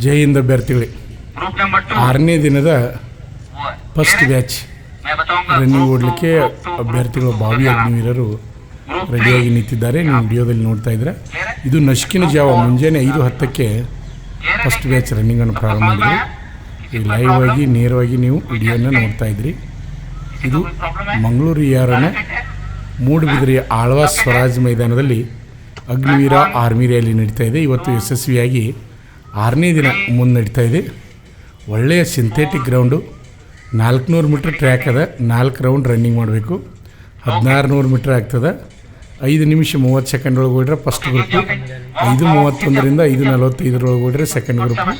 ಜೈ ಹಿಂದ್ ಅಭ್ಯರ್ಥಿಗಳೇ, 6ನೇ ದಿನದ first batch running ಓಡಲಿಕ್ಕೆ ಅಭ್ಯರ್ಥಿಗಳು ಭಾವಿ ಅಗ್ನಿವೀರರು ರೆಡಿಯಾಗಿ ನಿಂತಿದ್ದಾರೆ. ನೀವು ವಿಡಿಯೋದಲ್ಲಿ ನೋಡ್ತಾ ಇದ್ರೆ ಇದು ನಸುಕಿನ ಜಾವ ಮುಂಜಾನೆ 5:10ಕ್ಕೆ ಫಸ್ಟ್ ಬ್ಯಾಚ್ ರನ್ನಿಂಗನ್ನು ಪ್ರಾರಂಭ ಮಾಡಿದ್ರು. ಈ ಲೈವ್ ಆಗಿ ನೇರವಾಗಿ ನೀವು ವಿಡಿಯೋನ ನೋಡ್ತಾ ಇದ್ರಿ. ಇದು ಮಂಗಳೂರು ಯಾರನ ಮೂಡುಬಿದಿರೆಯ ಆಳ್ವಾಸ್ ಸ್ವರಾಜ್ ಮೈದಾನದಲ್ಲಿ ಅಗ್ನಿವೀರ ಆರ್ಮಿ ರ್ಯಾಲಿ ನಡೀತಾ ಇದೆ. ಇವತ್ತು ಯಶಸ್ವಿಯಾಗಿ 6ನೇ ದಿನ ಮುಂದೆ ನಡೀತಾ ಇದೆ. ಒಳ್ಳೆಯ ಸಿಂಥೆಟಿಕ್ ಗ್ರೌಂಡು, 400 ಮೀಟ್ರ್ ಟ್ರ್ಯಾಕ್ ಅದ. 4 ರೌಂಡ್ ರನ್ನಿಂಗ್ ಮಾಡಬೇಕು. 1600 ಮೀಟ್ರ್ ಆಗ್ತದೆ. 5 ನಿಮಿಷ 30 ಸೆಕೆಂಡ್ ಒಳಗೆ ಹೋಗ್ರೆ ಫಸ್ಟ್ ಗ್ರೂಪು, 5:31ರಿಂದ 5:45 ಹೋಗ್ರೆ ಸೆಕೆಂಡ್ ಗ್ರೂಪು.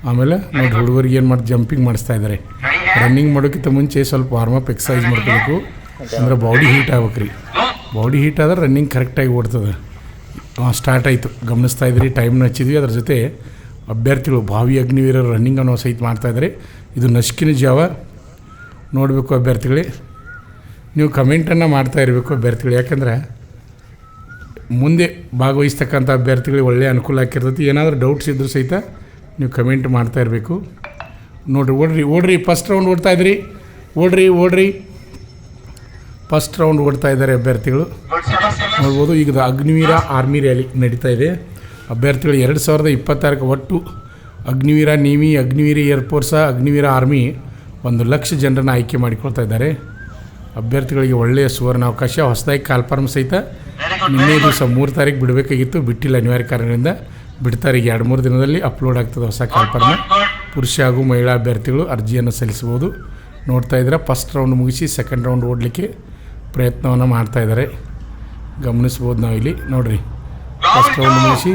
ಆಮೇಲೆ ನೋಡಿ ಹುಡುಗರಿಗೆ ಏನು ಮಾಡಿ ಜಂಪಿಂಗ್ ಮಾಡಿಸ್ತಾ ಇದ್ದಾರೆ. ರನ್ನಿಂಗ್ ಮಾಡೋಕ್ಕಿಂತ ಮುಂಚೆ ಸ್ವಲ್ಪ ವಾರ್ಮಪ್ ಎಕ್ಸಸೈಸ್ ಮಾಡ್ಕೋಬೇಕು, ಅಂದರೆ ಬಾಡಿ ಹೀಟ್ ಆಗ್ಬೇಕು ರೀ. ಬಾಡಿ ಹೀಟ್ ಆದ್ರೆ ರನ್ನಿಂಗ್ ಕರೆಕ್ಟಾಗಿ ಓಡ್ತದೆ. ಸ್ಟಾರ್ಟ್ ಆಯಿತು, ಗಮನಿಸ್ತಾ ಇದ್ರಿ, ಟೈಮ್ನ ಹಚ್ಚಿದ್ವಿ. ಅದ್ರ ಜೊತೆ ಅಭ್ಯರ್ಥಿಗಳು ಭಾವಿ ಅಗ್ನಿವೀರರು ರನ್ನಿಂಗನ್ನು ಸಹಿತ ಮಾಡ್ತಾಯಿದ್ದಾರೆ. ಇದು ನಸುಕಿನ ಜಾವ ನೋಡಬೇಕು ಅಭ್ಯರ್ಥಿಗಳೇ. ನೀವು ಕಮೆಂಟನ್ನು ಮಾಡ್ತಾ ಇರಬೇಕು ಅಭ್ಯರ್ಥಿಗಳು, ಯಾಕಂದ್ರೆ ಮುಂದೆ ಭಾಗವಹಿಸ್ತಕ್ಕಂಥ ಅಭ್ಯರ್ಥಿಗಳಿಗೆ ಒಳ್ಳೆಯ ಅನುಕೂಲ ಆಗಿರ್ತೈತಿ. ಏನಾದರೂ ಡೌಟ್ಸ್ ಇದ್ದರೂ ಸಹಿತ ನೀವು ಕಮೆಂಟ್ ಮಾಡ್ತಾ ಇರಬೇಕು. ನೋಡಿರಿ, ಓಡ್ರಿ ಫಸ್ಟ್ ರೌಂಡ್ ಓಡ್ತಾಯಿದ್ರಿ, ಓಡ್ರಿ ಫಸ್ಟ್ ರೌಂಡ್ ಓಡ್ತಾ ಇದ್ದಾರೆ ಅಭ್ಯರ್ಥಿಗಳು. ನೋಡ್ಬೋದು ಈಗ ಅಗ್ನಿವೀರ ಆರ್ಮಿ ರ್ಯಾಲಿ ನಡೀತಾ ಇದೆ. ಅಭ್ಯರ್ಥಿಗಳು 2026ಕ್ಕೆ ಒಟ್ಟು ಅಗ್ನಿವೀರ ನೇವಿ, ಅಗ್ನಿವೀರ ಏರ್ಫೋರ್ಸ, ಅಗ್ನಿವೀರ ಆರ್ಮಿ 1,00,000 ಜನರನ್ನು ಆಯ್ಕೆ ಮಾಡಿಕೊಳ್ತಾ ಇದ್ದಾರೆ. ಅಭ್ಯರ್ಥಿಗಳಿಗೆ ಒಳ್ಳೆಯ ಸುವರ್ಣ ಅವಕಾಶ. ಹೊಸದಾಗಿ ಕಾಲ್ಫಾರ್ಮ್ ಸಹಿತ ನಿನ್ನೆ ದಿವಸ 3 ತಾರೀಕು ಬಿಡಬೇಕಾಗಿತ್ತು, ಬಿಟ್ಟಿಲ್ಲ ಅನಿವಾರ್ಯ ಕಾರಣಗಳಿಂದ. ಬಿಡ್ತಾರೆ, ಈಗ 2-3 ದಿನದಲ್ಲಿ ಅಪ್ಲೋಡ್ ಆಗ್ತದೆ ಹೊಸ ಕಾಲ್ಫಾರ್ಮ್. ಪುರುಷ ಹಾಗೂ ಮಹಿಳಾ ಅಭ್ಯರ್ಥಿಗಳು ಅರ್ಜಿಯನ್ನು ಸಲ್ಲಿಸ್ಬೋದು. ನೋಡ್ತಾ ಇದ್ರೆ ಫಸ್ಟ್ ರೌಂಡ್ ಮುಗಿಸಿ ಸೆಕೆಂಡ್ ರೌಂಡ್ ಓಡಲಿಕ್ಕೆ ಪ್ರಯತ್ನವನ್ನು ಮಾಡ್ತಾಯಿದ್ದಾರೆ. ಗಮನಿಸ್ಬೋದು ನಾವು ಇಲ್ಲಿ ನೋಡಿರಿ. ಫಸ್ಟ್ ರೌಂಡ್ ಮುಗಿಸಿ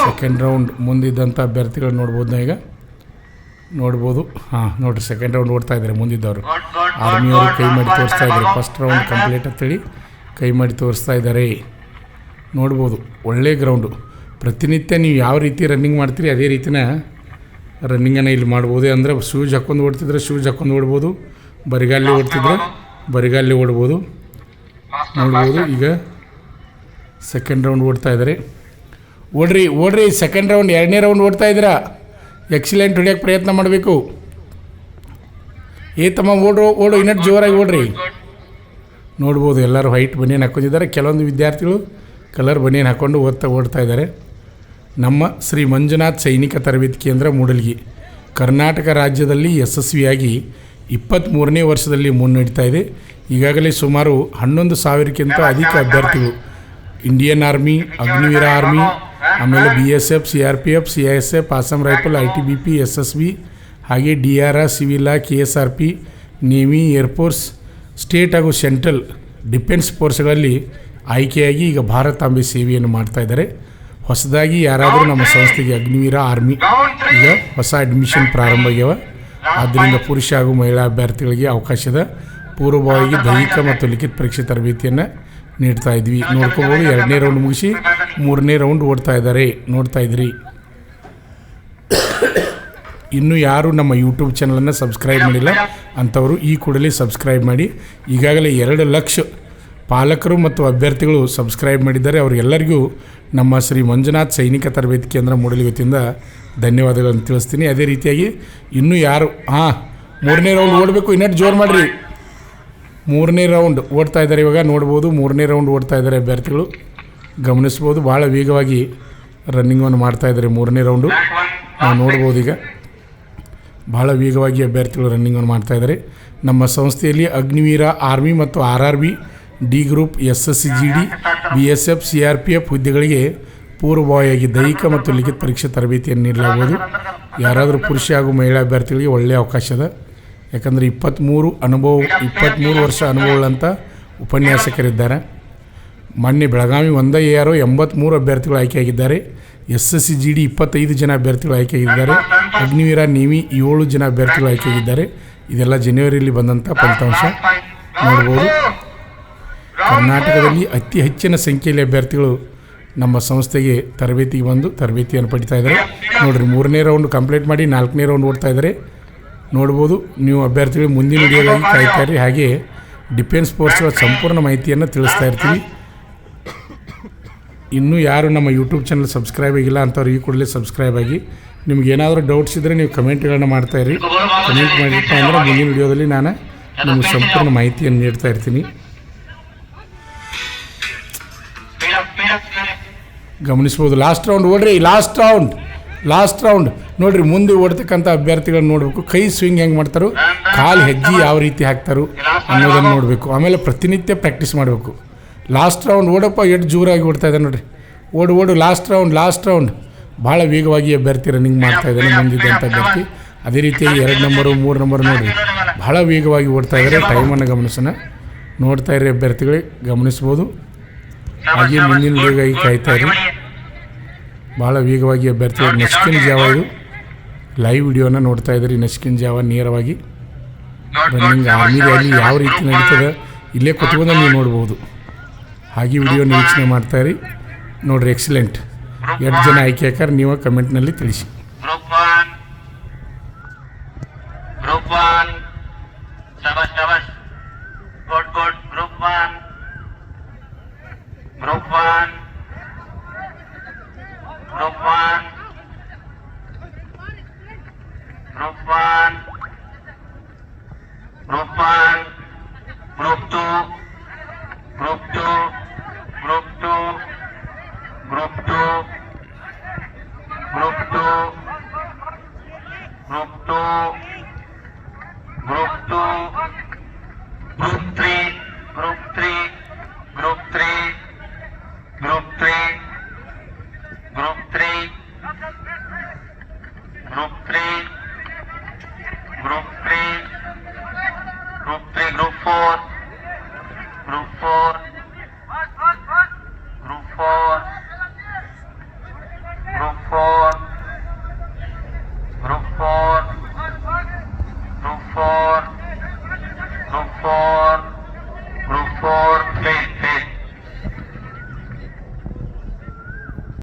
ಸೆಕೆಂಡ್ ರೌಂಡ್ ಮುಂದಿದ್ದಂಥ ಅಭ್ಯರ್ಥಿಗಳು ನೋಡ್ಬೋದು ನಾವು ಈಗ ನೋಡ್ಬೋದು. ಹಾಂ ನೋಡಿರಿ, ಸೆಕೆಂಡ್ ರೌಂಡ್ ಓಡ್ತಾ ಇದ್ದಾರೆ ಮುಂದಿದ್ದವರು. ಆರ್ಮಿಯವರು ಕೈ ಮಾಡಿ ತೋರಿಸ್ತಾ ಇದ್ದಾರೆ. ಫಸ್ಟ್ ರೌಂಡ್ ಕಂಪ್ಲೀಟ್ ಅಂತೇಳಿ ಕೈ ಮಾಡಿ ತೋರಿಸ್ತಾ ಇದ್ದಾರೆ. ನೋಡ್ಬೋದು ಒಳ್ಳೆಯ ಗ್ರೌಂಡು. ಪ್ರತಿನಿತ್ಯ ನೀವು ಯಾವ ರೀತಿ ರನ್ನಿಂಗ್ ಮಾಡ್ತೀರಿ ಅದೇ ರೀತಿನ ರನ್ನಿಂಗನ್ನು ಇಲ್ಲಿ ಮಾಡ್ಬೋದು. ಅಂದರೆ ಶೂಸ್ ಹಾಕ್ಕೊಂಡು ಓಡ್ತಿದ್ರೆ ಶೂಸ್ ಹಾಕ್ಕೊಂಡು ಓಡ್ಬೋದು, ಬರಿಗಾಲಿ ಓಡ್ತಿದ್ರೆ ಬರಿಗಾಲಿ ಓಡ್ಬೋದು. ನೋಡ್ಬೋದು ಈಗ ಸೆಕೆಂಡ್ ರೌಂಡ್ ಓಡ್ತಾ ಇದ್ದಾರೆ. ಓಡ್ರಿ ಸೆಕೆಂಡ್ ರೌಂಡ್, 2ನೇ ರೌಂಡ್ ಓಡ್ತಾ ಇದ್ದೀರಾ. ಎಕ್ಸಿಲೆಂಟ್ ಹೊಡಿಯೋಕ್ಕೆ ಪ್ರಯತ್ನ ಮಾಡಬೇಕು. ತಮ್ಮ ಓಡು ಇನ್ನಷ್ಟು ಜೋರಾಗಿ ಓಡ್ರಿ. ನೋಡ್ಬೋದು ಎಲ್ಲರೂ ವೈಟ್ ಬನಿಯನ್ ಹಾಕ್ಕೊಂಡಿದ್ದಾರೆ. ಕೆಲವೊಂದು ವಿದ್ಯಾರ್ಥಿಗಳು ಕಲರ್ ಬನಿಯನ್ ಹಾಕ್ಕೊಂಡು ಓಡ್ತಾ ಇದ್ದಾರೆ. ನಮ್ಮ ಶ್ರೀ ಮಂಜುನಾಥ್ ಸೈನಿಕ ತರಬೇತಿ ಕೇಂದ್ರ ಮೂಡಲ್ಗಿ ಕರ್ನಾಟಕ ರಾಜ್ಯದಲ್ಲಿ ಯಶಸ್ವಿಯಾಗಿ 23ನೇ ವರ್ಷದಲ್ಲಿ ಮುನ್ನಡೀತಾ ಇದೆ. ಈಗಾಗಲೇ ಸುಮಾರು 11,000ಕ್ಕಿಂತ ಅಧಿಕ ಅಭ್ಯರ್ಥಿಗಳು ಇಂಡಿಯನ್ ಆರ್ಮಿ, ಅಗ್ನಿವೀರ ಆರ್ಮಿ, ಆಮೇಲೆ BSF, CRPF, CISF, Assam rifle, ITBP, SSB, ಹಾಗೆ DRR, civil, KSRP, navy, air force, state ಹಾಗೂ ಸೆಂಟ್ರಲ್ ಡಿಫೆನ್ಸ್ ಫೋರ್ಸ್ಗಳಲ್ಲಿ ಆಯ್ಕೆಯಾಗಿ ಈಗ ಭಾರತಾಂಬೆ ಸೇವೆಯನ್ನು ಮಾಡ್ತಾ ಇದ್ದಾರೆ. ಹೊಸದಾಗಿ ಯಾರಾದರೂ ನಮ್ಮ ಸಂಸ್ಥೆಗೆ ಅಗ್ನಿವೀರ ಆರ್ಮಿ ಈಗ ಹೊಸ ಅಡ್ಮಿಷನ್ ಪ್ರಾರಂಭ ಆಗ್ಯಾವ. ಆದ್ದರಿಂದ ಪುರುಷ ಹಾಗೂ ಮಹಿಳಾ ಅಭ್ಯರ್ಥಿಗಳಿಗೆ ಅವಕಾಶದ ಪೂರ್ವಭಾವಿಯಾಗಿ ದೈಹಿಕ ಮತ್ತು ಲಿಖಿತ ಪರೀಕ್ಷೆ ತರಬೇತಿಯನ್ನು ನೀಡ್ತಾ ಇದ್ವಿ. ನೋಡ್ಕೋಬೋದು. 2ನೇ ರೌಂಡ್ ಮುಗಿಸಿ 3ನೇ ರೌಂಡ್ ಓಡ್ತಾ ಇದ್ದಾರೆ. ನೋಡ್ತಾ ಇದ್ರಿ. ಇನ್ನೂ ಯಾರು ನಮ್ಮ ಯೂಟ್ಯೂಬ್ ಚಾನಲನ್ನು ಸಬ್ಸ್ಕ್ರೈಬ್ ಮಾಡಿಲ್ಲ ಅಂಥವರು ಈ ಕೂಡಲೇ ಸಬ್ಸ್ಕ್ರೈಬ್ ಮಾಡಿ. ಈಗಾಗಲೇ 2 ಲಕ್ಷ ಪಾಲಕರು ಮತ್ತು ಅಭ್ಯರ್ಥಿಗಳು ಸಬ್ಸ್ಕ್ರೈಬ್ ಮಾಡಿದ್ದಾರೆ. ಅವರಿಗೆಲ್ಲರಿಗೂ ನಮ್ಮ ಶ್ರೀ ಮಂಜುನಾಥ್ ಸೈನಿಕ ತರಬೇತಿ ಕೇಂದ್ರ ಮೂಡಲ್ಗಿ ವತಿಯಿಂದ ಧನ್ಯವಾದಗಳನ್ನು ತಿಳಿಸ್ತೀನಿ. ಅದೇ ರೀತಿಯಾಗಿ ಇನ್ನೂ ಯಾರು 3ನೇ ರೌಂಡ್ ಓಡಬೇಕು, ಇನ್ನಷ್ಟು ಜೋರು ಮಾಡಿರಿ. 3ನೇ ರೌಂಡ್ ಓಡ್ತಾ ಇದ್ದಾರೆ. ಇವಾಗ ನೋಡ್ಬೋದು 3ನೇ ರೌಂಡ್ ಓಡ್ತಾ ಇದ್ದಾರೆ ಅಭ್ಯರ್ಥಿಗಳು. ಗಮನಿಸ್ಬೋದು, ಭಾಳ ವೇಗವಾಗಿ ರನ್ನಿಂಗನ್ನು ಮಾಡ್ತಾ ಇದ್ದಾರೆ. 3ನೇ ರೌಂಡು ನಾವು ನೋಡ್ಬೋದು. ಈಗ ಭಾಳ ವೇಗವಾಗಿ ಅಭ್ಯರ್ಥಿಗಳು ರನ್ನಿಂಗನ್ನು ಮಾಡ್ತಾಯಿದ್ದಾರೆ. ನಮ್ಮ ಸಂಸ್ಥೆಯಲ್ಲಿ ಅಗ್ನಿವೀರ ಆರ್ಮಿ ಮತ್ತು RRB, D group, SSCGD, BSF, CRPF ಹುದ್ದೆಗಳಿಗೆ ಪೂರ್ವಭಾವಿಯಾಗಿ ದೈಹಿಕ ಮತ್ತು ಲಿಖಿತ ಪರೀಕ್ಷೆ ತರಬೇತಿಯನ್ನು ನೀಡಲಾಗುವುದು. ಯಾರಾದರೂ ಪುರುಷ ಹಾಗೂ ಮಹಿಳಾ ಅಭ್ಯರ್ಥಿಗಳಿಗೆ ಒಳ್ಳೆಯ ಅವಕಾಶ ಇದೆ. ಯಾಕಂದರೆ 23 ವರ್ಷ ಅನುಭವಗಳಂಥ ಉಪನ್ಯಾಸಕರಿದ್ದಾರೆ. ಮೊನ್ನೆ ಬೆಳಗಾವಿ 83 ಅಭ್ಯರ್ಥಿಗಳು ಆಯ್ಕೆಯಾಗಿದ್ದಾರೆ. SSCGD 25 ಜನ ಅಭ್ಯರ್ಥಿಗಳು ಆಯ್ಕೆಯಾಗಿದ್ದಾರೆ. ಅಗ್ನಿವೀರ ನೇವಿ 7 ಜನ ಅಭ್ಯರ್ಥಿಗಳು ಆಯ್ಕೆಯಾಗಿದ್ದಾರೆ. ಇದೆಲ್ಲ ಜನವರಿಯಲ್ಲಿ ಬಂದಂಥ ಫಲಿತಾಂಶ ನೋಡ್ಬೋದು. ಕರ್ನಾಟಕದಲ್ಲಿ ಅತಿ ಹೆಚ್ಚಿನ ಸಂಖ್ಯೆಯಲ್ಲಿ ಅಭ್ಯರ್ಥಿಗಳು ನಮ್ಮ ಸಂಸ್ಥೆಗೆ ತರಬೇತಿಗೆ ಬಂದು ತರಬೇತಿಯನ್ನು ಪಡಿತಾ ಇದ್ದಾರೆ. ನೋಡಿರಿ, 3ನೇ ರೌಂಡ್ ಕಂಪ್ಲೀಟ್ ಮಾಡಿ 4ನೇ ರೌಂಡ್ ಓಡ್ತಾ ಇದ್ದಾರೆ. ನೋಡ್ಬೋದು. ನೀವು ಅಭ್ಯರ್ಥಿಗಳು ಮುಂದಿನ ವಿಡಿಯೋಗಾಗಿ ಕಾಯ್ತಾ ಇರಿ. ಹಾಗೆ ಡಿಫೆನ್ಸ್ ಫೋರ್ಸ್ಗಳ ಸಂಪೂರ್ಣ ಮಾಹಿತಿಯನ್ನು ತಿಳಿಸ್ತಾ ಇರ್ತೀವಿ. ಇನ್ನೂ ಯಾರು ನಮ್ಮ ಯೂಟ್ಯೂಬ್ ಚಾನಲ್ ಸಬ್ಸ್ಕ್ರೈಬ್ ಆಗಿಲ್ಲ ಅಂಥವ್ರು ಈ ಕೂಡಲೇ ಸಬ್ಸ್ಕ್ರೈಬ್ ಆಗಿ. ನಿಮ್ಗೆ ಏನಾದರೂ ಡೌಟ್ಸ್ ಇದ್ದರೆ ನೀವು ಕಮೆಂಟ್ಗಳನ್ನ ಮಾಡ್ತಾಯಿರಿ. ಕಮೆಂಟ್ ಮಾಡಿಪ್ಪ ಅಂದರೆ ಮುಂದಿನ ವಿಡಿಯೋದಲ್ಲಿ ನಾನು ನಿಮಗೆ ಸಂಪೂರ್ಣ ಮಾಹಿತಿಯನ್ನು ನೀಡ್ತಾ ಇರ್ತೀನಿ. ಗಮನಿಸ್ಬೋದು. ಲಾಸ್ಟ್ ರೌಂಡ್ ಓಡ್ರಿ, ಲಾಸ್ಟ್ ರೌಂಡ್ ನೋಡಿರಿ. ಮುಂದೆ ಓಡ್ತಕ್ಕಂಥ ಅಭ್ಯರ್ಥಿಗಳನ್ನ ನೋಡಬೇಕು. ಕೈ ಸ್ವಿಂಗ್ ಹೆಂಗೆ ಮಾಡ್ತಾರೋ, ಕಾಲು ಹೆಜ್ಜೆ ಯಾವ ರೀತಿ ಹಾಕ್ತಾರೋ ಅನ್ನೋದನ್ನು ನೋಡಬೇಕು. ಆಮೇಲೆ ಪ್ರತಿನಿತ್ಯ ಪ್ರಾಕ್ಟೀಸ್ ಮಾಡಬೇಕು. ಲಾಸ್ಟ್ ರೌಂಡ್ ಓಡಪ್ಪ, ಎಷ್ಟು ಜೋರಾಗಿ ಓಡ್ತಾ ಇದೆ ನೋಡಿರಿ. ಓಡು ಲಾಸ್ಟ್ ರೌಂಡ್ ಭಾಳ ವೇಗವಾಗಿ ಅಭ್ಯರ್ಥಿ ರನ್ನಿಂಗ್ ಮಾಡ್ತಾ ಇದ್ದಾನೆ, ಮುಂದಿದ್ದಂಥ ಅಭ್ಯರ್ಥಿ. ಅದೇ ರೀತಿಯಾಗಿ 2 ನಂಬರು 3 ನಂಬರ್ ನೋಡಿರಿ, ಭಾಳ ವೇಗವಾಗಿ ಓಡ್ತಾ ಇದ್ದಾರೆ. ಟೈಮನ್ನು ಗಮನಿಸೋಣ. ನೋಡ್ತಾ ಇರಿ ಅಭ್ಯರ್ಥಿಗಳೇ, ಗಮನಿಸ್ಬೋದು. ಹಾಗೆ ಮುಂದಿನ ವೇಗವಾಗಿ ಕಾಯ್ತಾ ಇರಿ. ಭಾಳ ವೇಗವಾಗಿ ಅಭ್ಯರ್ಥಿಗಳು ನಸ್ಕಿನ್ ಜಾವ, ಇದು ಲೈವ್ ವಿಡಿಯೋನ ನೋಡ್ತಾ ಇದ್ದೀರಿ. ನಸ್ಕಿನ್ ಜಾವ ನೇರವಾಗಿ ರನ್ನಿಂಗ್ ಆರ್ಮಿ ರ್ಯಾಲಿ ಯಾವ ರೀತಿ ನಡೀತದೆ ಇಲ್ಲೇ ಕೂತ್ಕೊಂಡು ನೀವು ನೋಡ್ಬೋದು. ಹಾಗೆ ವಿಡಿಯೋ ನಿರೀಕ್ಷಣೆ ಮಾಡ್ತಾಯಿರಿ. ನೋಡಿರಿ, ಎಕ್ಸಲೆಂಟ್. ಎಷ್ಟು ಜನ ಆಯ್ಕೆ ಹಾಕಾರ ನೀವು ಕಮೆಂಟ್ನಲ್ಲಿ ತಿಳಿಸಿ.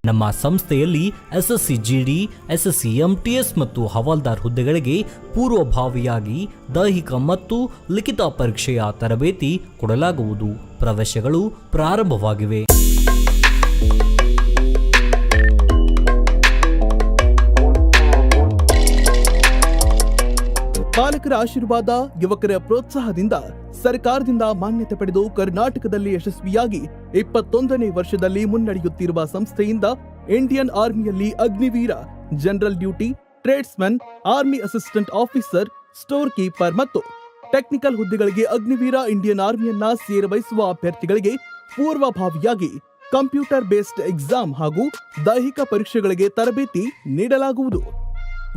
ನಮ್ಮ ಸಂಸ್ಥೆಯಲ್ಲಿ ಎಸ್ಎಸ್ಸಿ ಜಿಡಿ, ಎಸ್ಎಸ್ಸಿ ಎಂಟಿಎಸ್ ಮತ್ತು ಹವಾಲ್ದಾರ್ ಹುದ್ದೆಗಳಿಗೆ ಪೂರ್ವಭಾವಿಯಾಗಿ ದೈಹಿಕ ಮತ್ತು ಲಿಖಿತ ಪರೀಕ್ಷೆಯ ತರಬೇತಿ ಕೊಡಲಾಗುವುದು. ಪ್ರವೇಶಗಳು ಪ್ರಾರಂಭವಾಗಿವೆ. ಪಾಲಕರ ಆಶೀರ್ವಾದ, ಯುವಕರ ಪ್ರೋತ್ಸಾಹದಿಂದ ಸರ್ಕಾರದಿಂದ ಮಾನ್ಯತೆ ಪಡೆದು ಕರ್ನಾಟಕದಲ್ಲಿ ಯಶಸ್ವಿಯಾಗಿ 21ನೇ ವರ್ಷದಲ್ಲಿ ಮುನ್ನಡೆಯುತ್ತಿರುವ ಸಂಸ್ಥೆಯಿಂದ ಇಂಡಿಯನ್ ಆರ್ಮಿಯಲ್ಲಿ Agniveer, general duty, tradesman, army assistant officer, store keeper ಮತ್ತು ಟೆಕ್ನಿಕಲ್ ಹುದ್ದೆಗಳಿಗೆ ಅಗ್ನಿವೀರ ಇಂಡಿಯನ್ ಆರ್ಮಿಯನ್ನ ಸೇರಬಯಸುವ ಅಭ್ಯರ್ಥಿಗಳಿಗೆ ಪೂರ್ವಭಾವಿಯಾಗಿ ಕಂಪ್ಯೂಟರ್ ಬೇಸ್ಡ್ ಎಕ್ಸಾಮ್ ಹಾಗೂ ದೈಹಿಕ ಪರೀಕ್ಷೆಗಳಿಗೆ ತರಬೇತಿ ನೀಡಲಾಗುವುದು.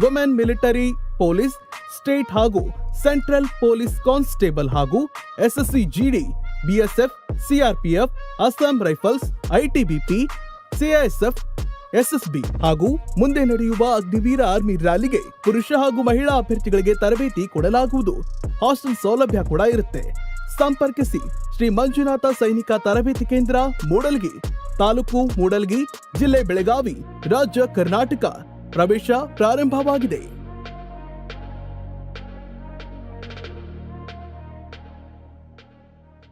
ವುಮೆನ್ ಮಿಲಿಟರಿ, ಪೊಲೀಸ್, ಸ್ಟೇಟ್ ಹಾಗೂ ಸೆಂಟ್ರಲ್ ಪೊಲೀಸ್ ಕಾನ್ಸ್ಟೇಬಲ್ ಹಾಗೂ SSC GD, BSF, CRPF, Assam rifles, ITBP, CISF, SSB ಹಾಗೂ ಮುಂದೆ ನಡೆಯುವ ಅಗ್ನಿವೀರ ಆರ್ಮಿ ರ್ಯಾಲಿಗೆ ಪುರುಷ ಹಾಗೂ ಮಹಿಳಾ ಅಭ್ಯರ್ಥಿಗಳಿಗೆ ತರಬೇತಿ ಕೊಡಲಾಗುವುದು. ಹಾಸ್ಟೆಲ್ ಸೌಲಭ್ಯ ಕೂಡ ಇರುತ್ತೆ. ಸಂಪರ್ಕಿಸಿ ಶ್ರೀ ಮಂಜುನಾಥ ಸೈನಿಕ ತರಬೇತಿ ಕೇಂದ್ರ, ಮೂಡಲ್ಗಿ, ತಾಲೂಕು ಮೂಡಲ್ಗಿ, ಜಿಲ್ಲೆ ಬೆಳಗಾವಿ, ರಾಜ್ಯ ಕರ್ನಾಟಕ. ಪ್ರವೇಶ ಪ್ರಾರಂಭವಾಗಿದೆ.